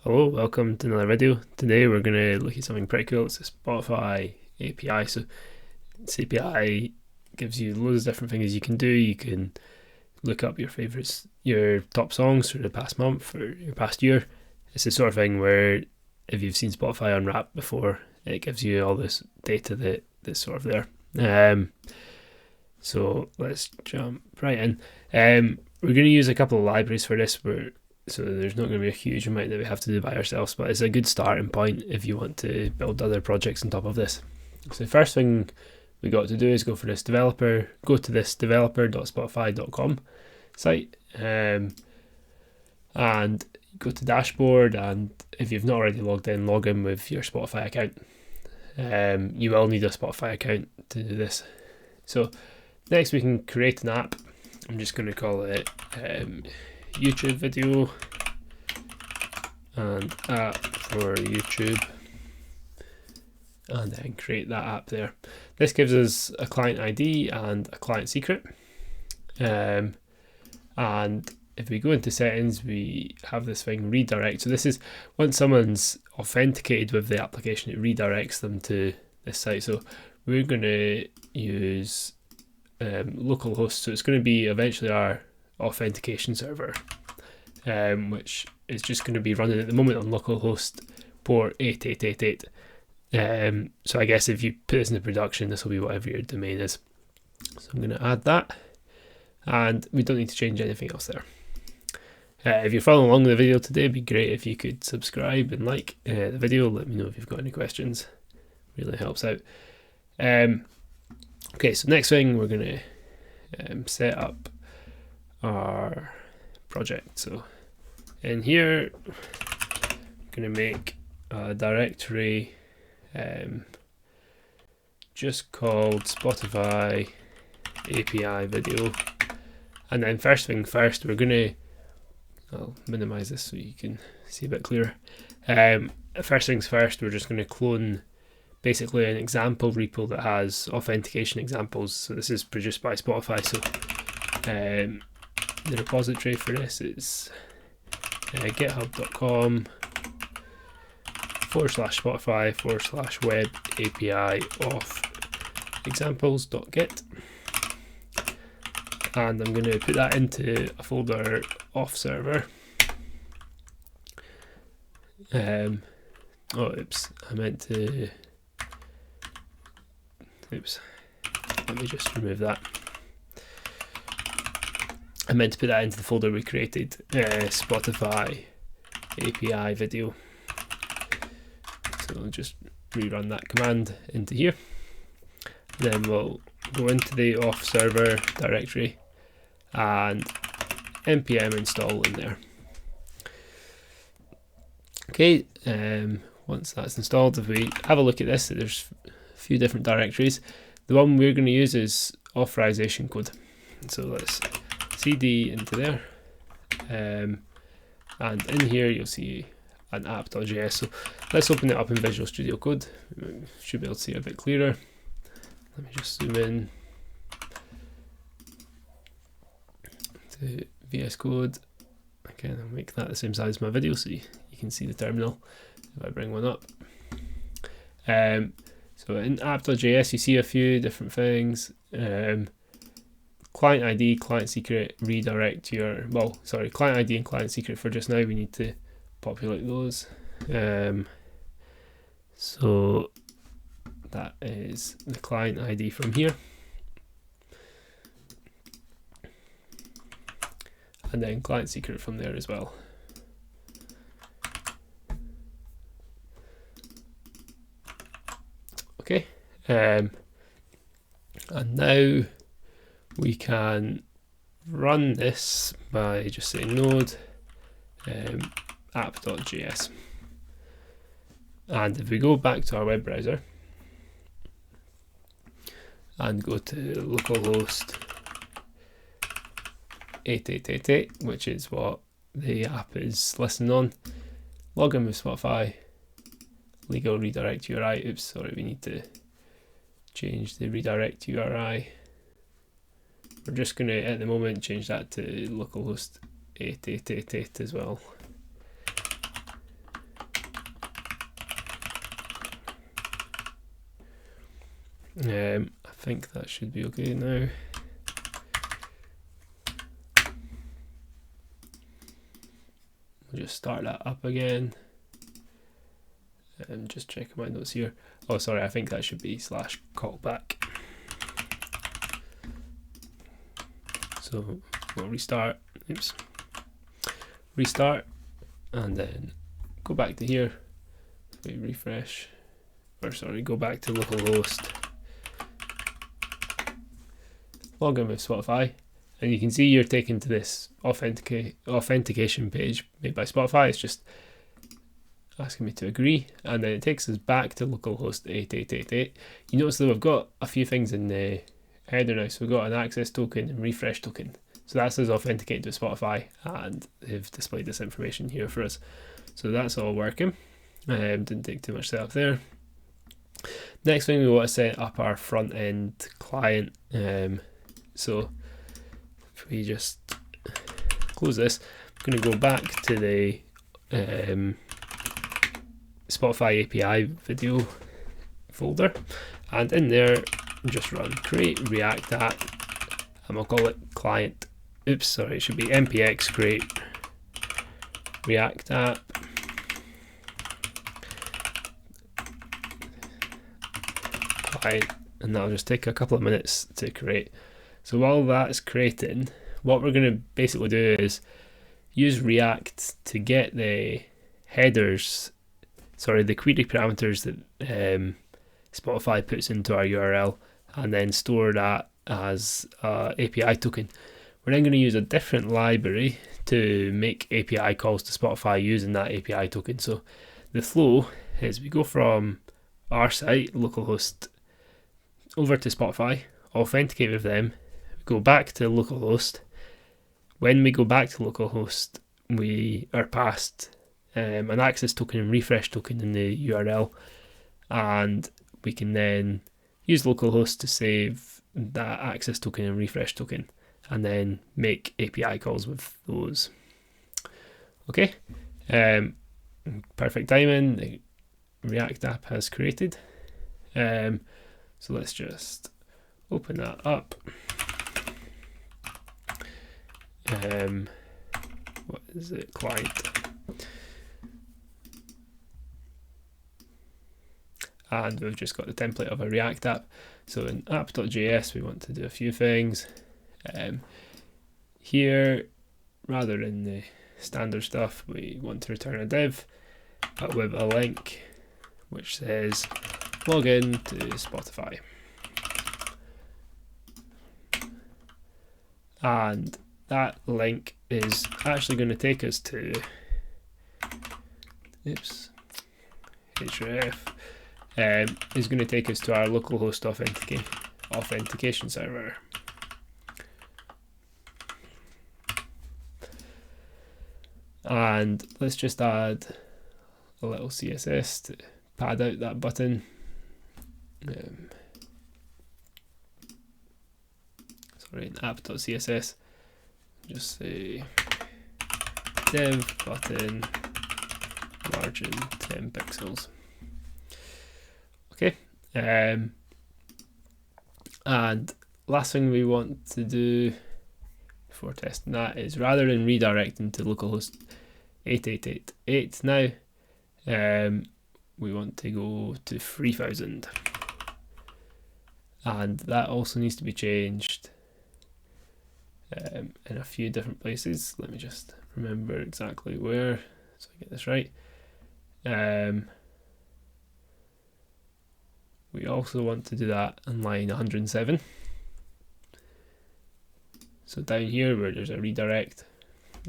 Hello, welcome to another video. Today we're going to look at something pretty cool. It's a Spotify API. So this API gives you loads of different things you can do. You can look up your favorites, your top songs for the past month or your past year. It's the sort of thing where if you've seen Spotify Unwrapped before, it gives you all this data that's sort of there. So let's jump right in. We're going to use a couple of libraries for this. So there's not going to be a huge amount that we have to do by ourselves, but it's a good starting point if you want to build other projects on top of this. So the first thing we got to do is go to this developer.spotify.com site, and go to dashboard, and if you've not already logged in, log in with your Spotify account. You will need a Spotify account to do this. So next we can create an app. I'm just going to call it YouTube video and app for YouTube, and then create that app there. This gives us a client ID and a client secret, and if we go into settings, we have this thing redirect. So this is once someone's authenticated with the application, it redirects them to this site. So we're going to use localhost, so it's going to be eventually our authentication server, which is just going to be running at the moment on localhost port 8888. So I guess if you put this into production, this will be whatever your domain is. So I'm going to add that, and we don't need to change anything else there. If you're following along with the video today, it'd be great if you could subscribe and like the video. Let me know if you've got any questions. Really helps out. Okay, so next thing we're going to set up our project. So in here, I'm going to make a directory just called Spotify API video, and then first thing first, we're going to, I'll minimize this so you can see a bit clearer. First things first, we're just going to clone basically an example repo that has authentication examples. So this is produced by Spotify. So the repository for this is github.com/Spotify/web API auth examples.git, and I'm going to put that into a folder auth server. Let me just remove that. I meant to put that into the folder we created, Spotify API video. So I'll just rerun that command into here. Then we'll go into the auth server directory and npm install in there. Okay, once that's installed, if we have a look at this, there's a few different directories. The one we're going to use is authorization code. So let's cd into there, and in here you'll see an app.js. So let's open it up in Visual Studio Code. Should be able to see it a bit clearer. Let me just zoom in to VS Code. Again, I'll make that the same size as my video so you can see the terminal if I bring one up. So in app.js you see a few different things. Client ID, client secret, redirect your, client ID and client secret for just now, we need to populate those. So that is the client ID from here. And then client secret from there as well. Okay, and now we can run this by just saying node app.js. And if we go back to our web browser and go to localhost 8888, which is what the app is listening on, log in with Spotify, legal redirect URI. Oops, sorry, we need to change the redirect URI. We're just going to, at the moment, change that to localhost 8888 as well. I think that should be okay now. We'll just start that up again. And just checking my notes here. Oh, sorry, I think that should be /callback. So we'll restart. Oops. Restart, and then go back to here. We refresh, or sorry, go back to localhost. Log in with Spotify, and you can see you're taken to this authentication page made by Spotify. It's just asking me to agree, and then it takes us back to localhost 8888. You notice that we've got a few things in the header now. So we've got an access token and refresh token. So that says authenticate to Spotify, and they've displayed this information here for us. So that's all working. Didn't take too much setup there. Next thing, we want to set up our front end client. So if we just close this, I'm going to go back to the Spotify API video folder, and in there just run create React app, and we'll call it client. Oops, sorry, it should be npx create React app client, and that'll just take a couple of minutes to create. So while that's creating, what we're going to basically do is use React to get the headers, the query parameters that Spotify puts into our URL, and then store that as an API token. We're then going to use a different library to make API calls to Spotify using that API token. So the flow is we go from our site, localhost, over to Spotify, authenticate with them, go back to localhost. When we go back to localhost, we are passed an access token and refresh token in the URL, and we can then use localhost to save that access token and refresh token, and then make API calls with those. Okay, perfect timing. The React app has created. So let's just open that up. What is it? Client. And we've just got the template of a React app. So in app.js, we want to do a few things. Here, rather than the standard stuff, we want to return a div, but with a link which says login to Spotify. And that link is actually going to take us to href. Is going to take us to our localhost authentication server. And let's just add a little CSS to pad out that button. Sorry, in app.css, just say div button margin 10 pixels. Okay, and last thing we want to do before testing that is, rather than redirecting to localhost 8888 now, we want to go to 3000, and that also needs to be changed in a few different places. Let me just remember exactly where so I get this right. We also want to do that on line 107. So down here where there's a redirect,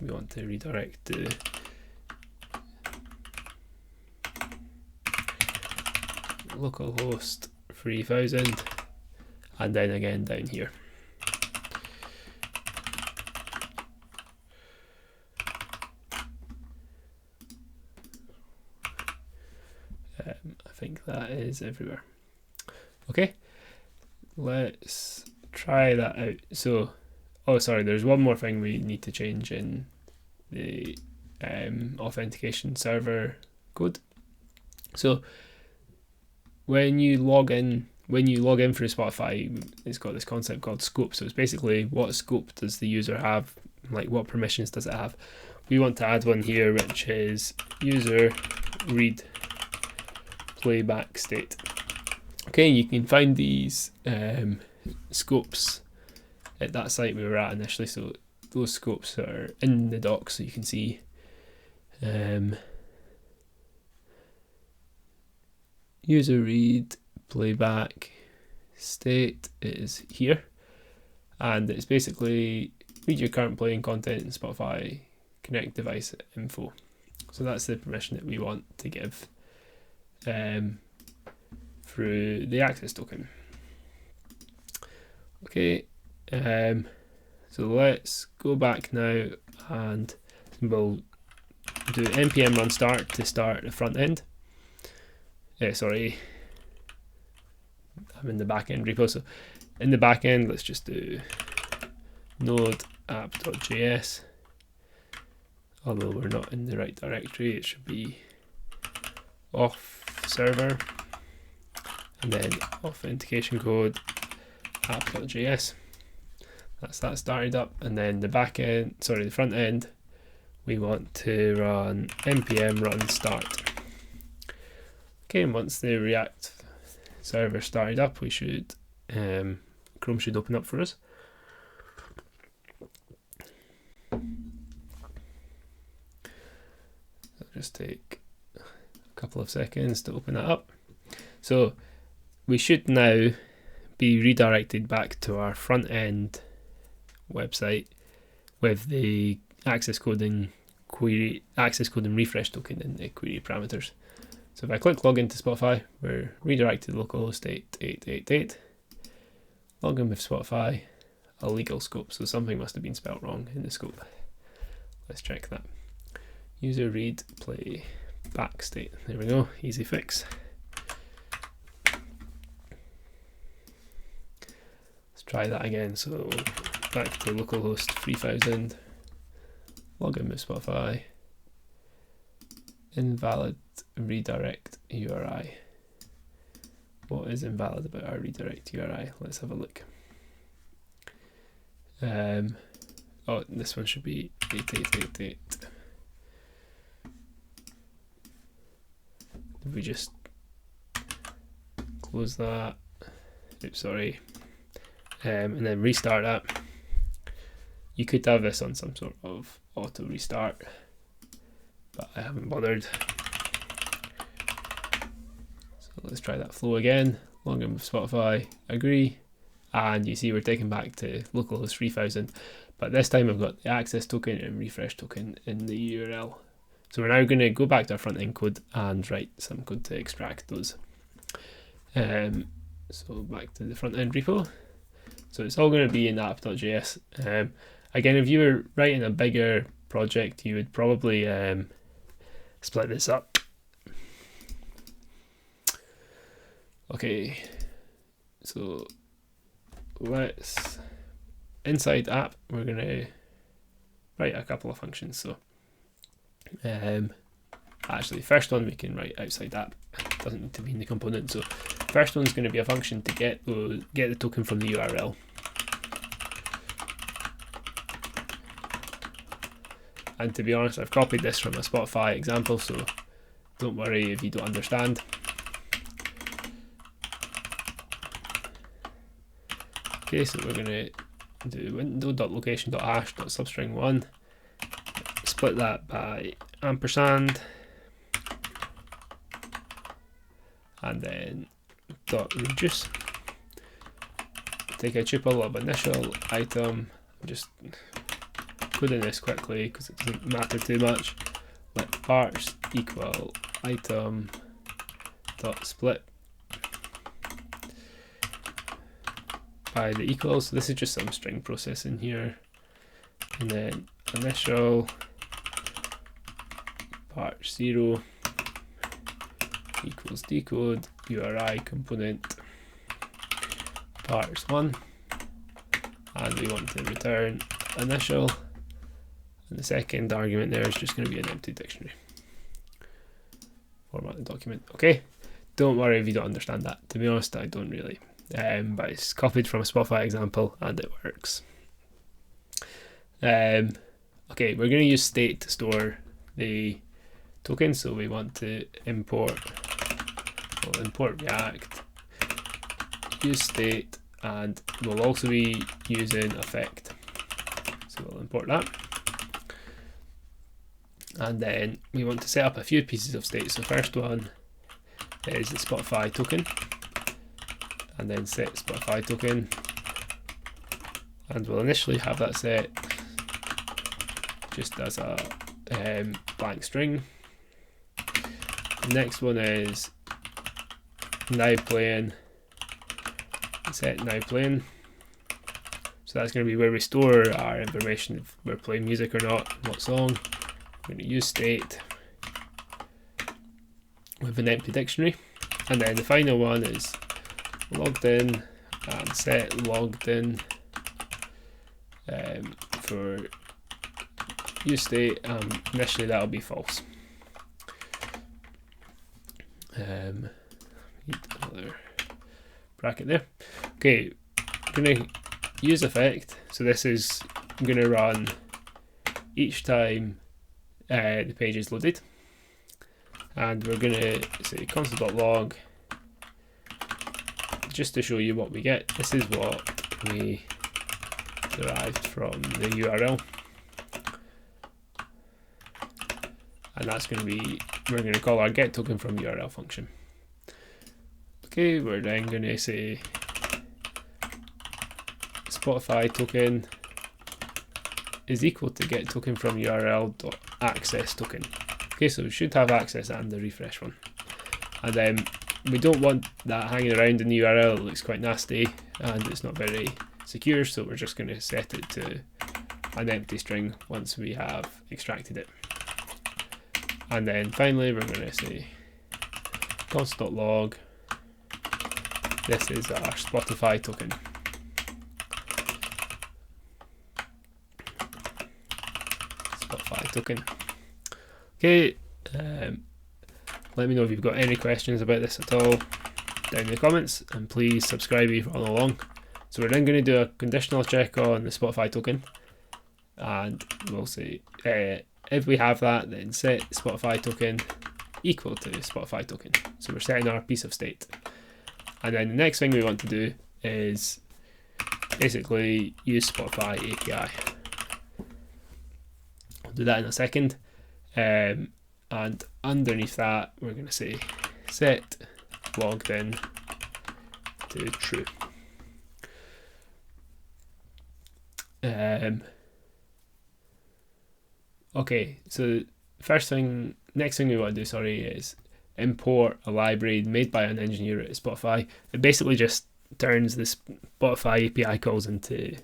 we want to redirect to localhost 3000, and then again down here. I think that is everywhere. Okay, let's try that out. So, oh sorry, there's one more thing we need to change in the authentication server code. So when you log in when you log in through Spotify, it's got this concept called scope. So it's basically what scope does the user have, like what permissions does it have. We want to add one here, which is user read playback state. Okay, you can find these scopes at that site we were at initially. So those scopes are in the docs, so you can see user read playback state is here, and it's basically read your current playing content in Spotify, connect device info. So that's the permission that we want to give through the access token. Okay, so let's go back now and we'll do npm run start to start the front end. Sorry, I'm in the backend repo. So in the backend, let's just do node app.js. Although we're not in the right directory, it should be off server and then authentication code app.js. That's that started up, and then the the front end, we want to run npm run start. Okay, and once the React server started up, we should Chrome should open up for us. It'll just take a couple of seconds to open that up. So we should now be redirected back to our front end website with the access code and refresh token in the query parameters. So if I click login to Spotify, we're redirected to localhost 8888. Login with Spotify, illegal scope. So something must have been spelled wrong in the scope. Let's check that. User read play back state. There we go, easy fix. Let's try that again. So back to localhost 3000. Login with Spotify. Invalid redirect URI. What is invalid about our redirect URI? Let's have a look. Oh, this one should be 8888. Did we just close that? Oops, sorry. And then restart that. You could have this on some sort of auto restart, but I haven't bothered. So let's try that flow again. Login with Spotify, agree, and you see we're taken back to localhost 3000, but this time I've got the access token and refresh token in the URL. So we're now going to go back to our front end code and write some code to extract those. So back to the front end repo. So it's all going to be in app.js. Again, if you were writing a bigger project, you would probably split this up. Okay, so let's, inside app, we're going to write a couple of functions. So actually, first one we can write outside app. It doesn't need to be in the component. So first one's going to be a function to get the token from the URL. And to be honest, I've copied this from a Spotify example, so don't worry if you don't understand. Okay, so we're going to do window.location.hash.substring1, split that by ampersand, and then dot reduce. Take a tuple of initial item, just put in this quickly because it doesn't matter too much. Let parts equal item dot split by the equals. So this is just some string processing here, and then initial part 0 equals decode URI component parts 1, and we want to return initial. And the second argument there is just going to be an empty dictionary. Format the document. Okay, don't worry if you don't understand that. To be honest, I don't really. But it's copied from a Spotify example and it works. Okay, we're going to use state to store the token, so we want to import. We'll import React, use state, and we'll also be using effect. So we'll import that. And then we want to set up a few pieces of state. So first one is the Spotify token, and then set Spotify token, and we'll initially have that set just as a blank string. The next one is now playing, set now playing. So that's going to be where we store our information, if we're playing music or not, what song. We're going to use state with an empty dictionary. And then the final one is logged in and set logged in for use state. Initially that'll be false. Need another bracket there. Okay, I'm going to use effect. So this is going to run each time the page is loaded, and we're going to say console.log just to show you what we get. This is what we derived from the URL, and that's going to be, we're going to call our get token from URL function. Okay, we're then going to say Spotify token is equal to get token from URL.access token. Okay, so we should have access and the refresh one. And then we don't want that hanging around in the URL. It looks quite nasty and it's not very secure, so we're just going to set it to an empty string once we have extracted it. And then finally we're going to say console.log, this is our Spotify token. Spotify token. Okay, let me know if you've got any questions about this at all down in the comments, and please subscribe if you follow along. So we're then going to do a conditional check on the Spotify token, and we'll say if we have that, then set Spotify token equal to Spotify token. So we're setting our piece of state. And then the next thing we want to do is basically use Spotify API. I'll do that in a second. And underneath that, we're going to say set logged in to true. Okay, so next thing we want to do, is import a library made by an engineer at Spotify. It basically just turns the Spotify API calls into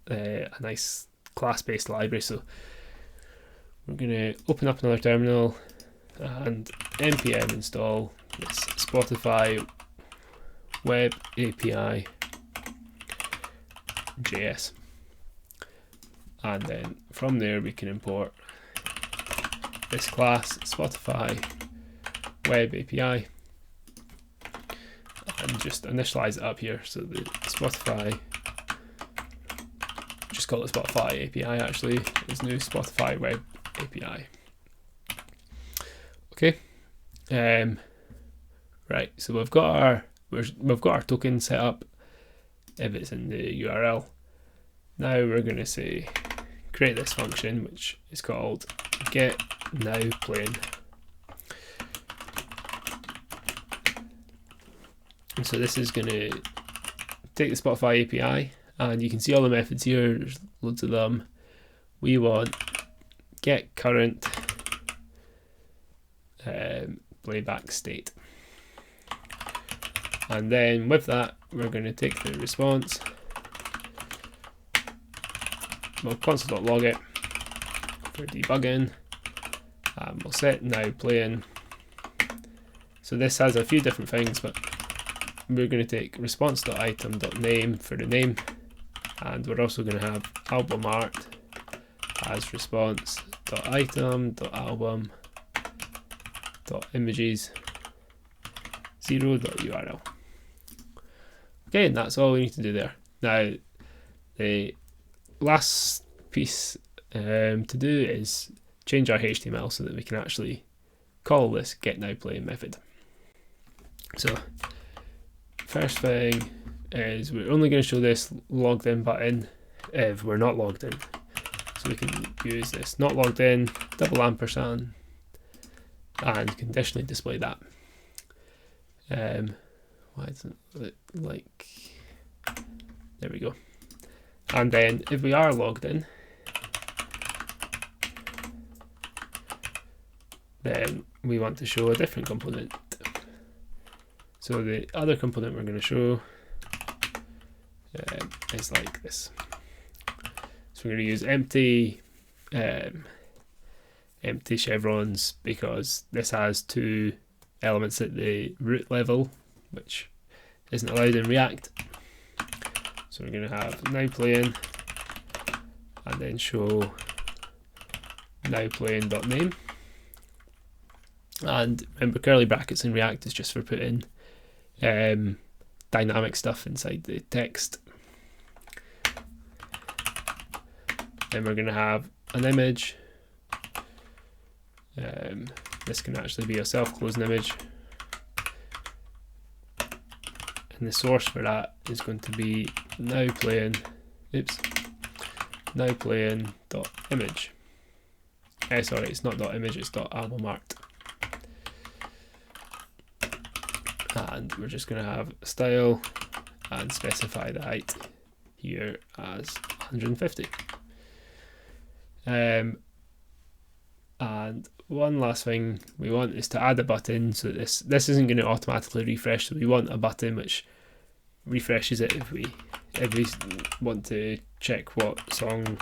a nice class-based library. So we're going to open up another terminal and npm install this Spotify web API JS, and then from there we can import this class Spotify web API and just initialize it up here. So the Spotify, just call it Spotify API actually, is new Spotify web API. Okay, right. So we've got our token set up if it's in the URL. Now we're going to say create this function which is called get now playing. And so this is going to take the Spotify API, and you can see all the methods here. There's loads of them. We want get current playback state, and then with that we're going to take the response, we'll console.log it for debugging, and we'll set now playing. So this has a few different things, but we're going to take response.item.name for the name, and we're also going to have album art as response.item.album.images 0.url. Okay, and that's all we need to do there. Now, the last piece to do is change our HTML so that we can actually call this getNowPlaying method. So, first thing is we're only going to show this logged in button if we're not logged in. So we can use this not logged in, double ampersand, and conditionally display that. Why doesn't it like, there we go. And then if we are logged in, then we want to show a different component. So the other component we're going to show is like this. So we're going to use empty chevrons because this has two elements at the root level, which isn't allowed in React. So we're going to have nowplaying and then show nowplaying.name. And remember, curly brackets in React is just for putting dynamic stuff inside the text. Then we're going to have an image. This can actually be a self-closing image. And the source for that is going to be nowplaying.image. Sorry, it's not .image, it's .albumart. And we're just going to have style and specify the height here as 150. And one last thing we want is to add a button. So this isn't going to automatically refresh, so we want a button which refreshes it if we want to check what song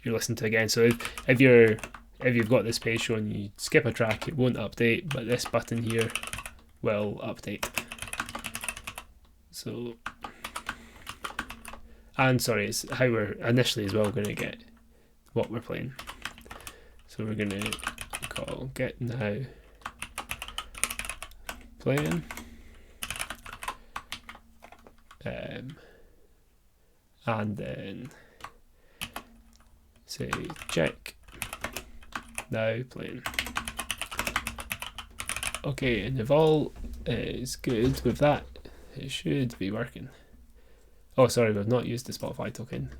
you're listening to again. So if you've got this page showing you skip a track, it won't update, but this button here will update. So, and sorry, it's how we're initially as well going to get what we're playing. So we're going to call getNowPlaying, and then say check now playing. Okay, and if all is good with that, it should be working. Oh, sorry, we've not used the Spotify token.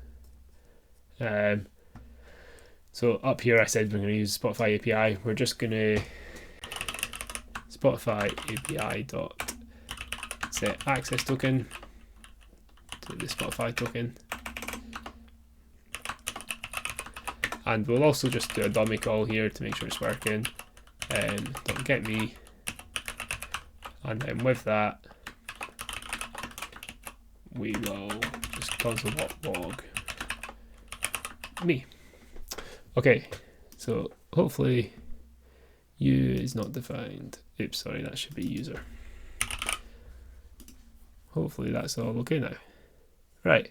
So up here I said we're going to use Spotify API. We're just going to Spotify API dot set access token to the Spotify token. And we'll also just do a dummy call here to make sure it's working. Don't get me. And then with that, we will just console.log me. Okay, so hopefully U is not defined. Oops, sorry, that should be user. Hopefully that's all okay now. Right.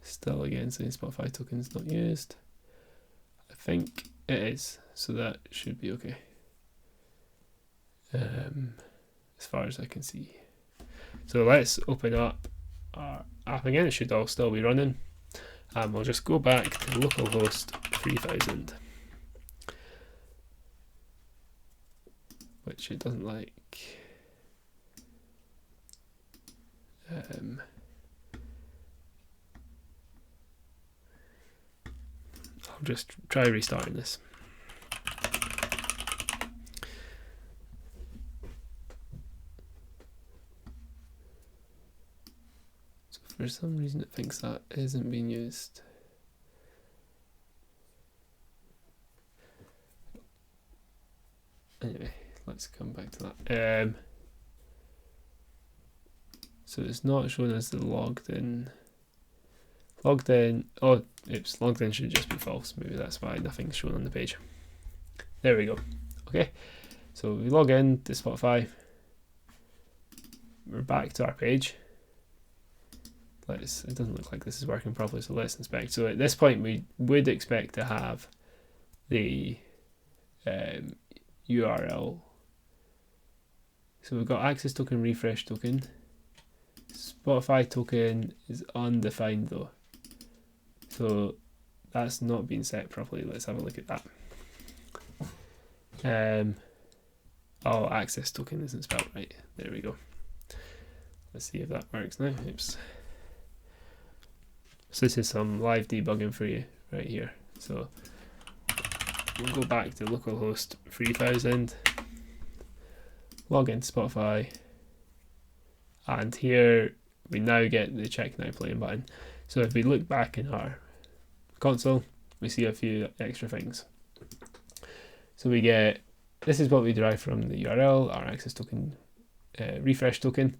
Still again saying Spotify tokens not used. I think it is, so that should be okay. As far as I can see. So let's open up our app again. It should all still be running. And we'll just go back to localhost 3000, which it doesn't like. I'll just try restarting this. For some reason it thinks that isn't being used. Anyway, let's come back to that. So it's not showing us the logged in. Logged in, oh, oops, logged in should just be false. Maybe that's why nothing's shown on the page. There we go. Okay, so we log in to Spotify. We're back to our page. It doesn't look like this is working properly, so let's inspect. So at this point we would expect to have the URL So we've got access token, refresh token. Spotify token is undefined though. So that's not been set properly. Let's have a look at that. Oh, access token isn't spelled right. There we go. Let's see if that works now. Oops. So this is some live debugging for you right here. So we'll go back to localhost 3000, log into Spotify, and here we now get the check now playing button. So if we look back in our console, we see a few extra things. So we get, this is what we derive from the URL, our access token, refresh token.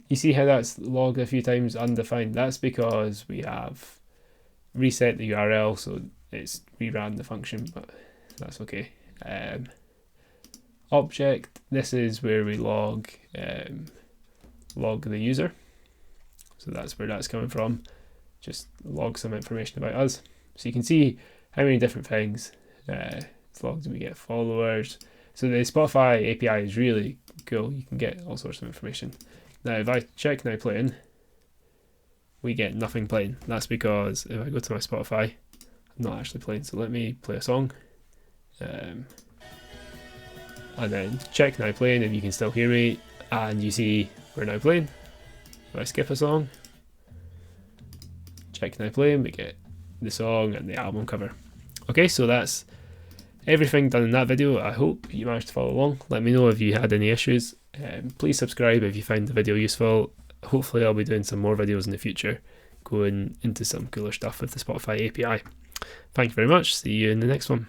You see how that's logged a few times undefined? That's because we have reset the URL, so it's reran the function, but that's okay. Object, this is where we log the user. So that's where that's coming from. Just log some information about us. So you can see how many different things it's logged. We get followers. So the Spotify API is really cool. You can get all sorts of information. Now if I check now playing, we get nothing playing. That's because if I go to my Spotify, I'm not actually playing. So let me play a song. And then check now playing if you can still hear me, and you see we're now playing. If I skip a song, check now playing, we get the song and the album cover. Okay, so that's everything done in that video. I hope you managed to follow along. Let me know if you had any issues. Please subscribe if you found the video useful. Hopefully I'll be doing some more videos in the future going into some cooler stuff with the Spotify API. Thank you very much. See you in the next one.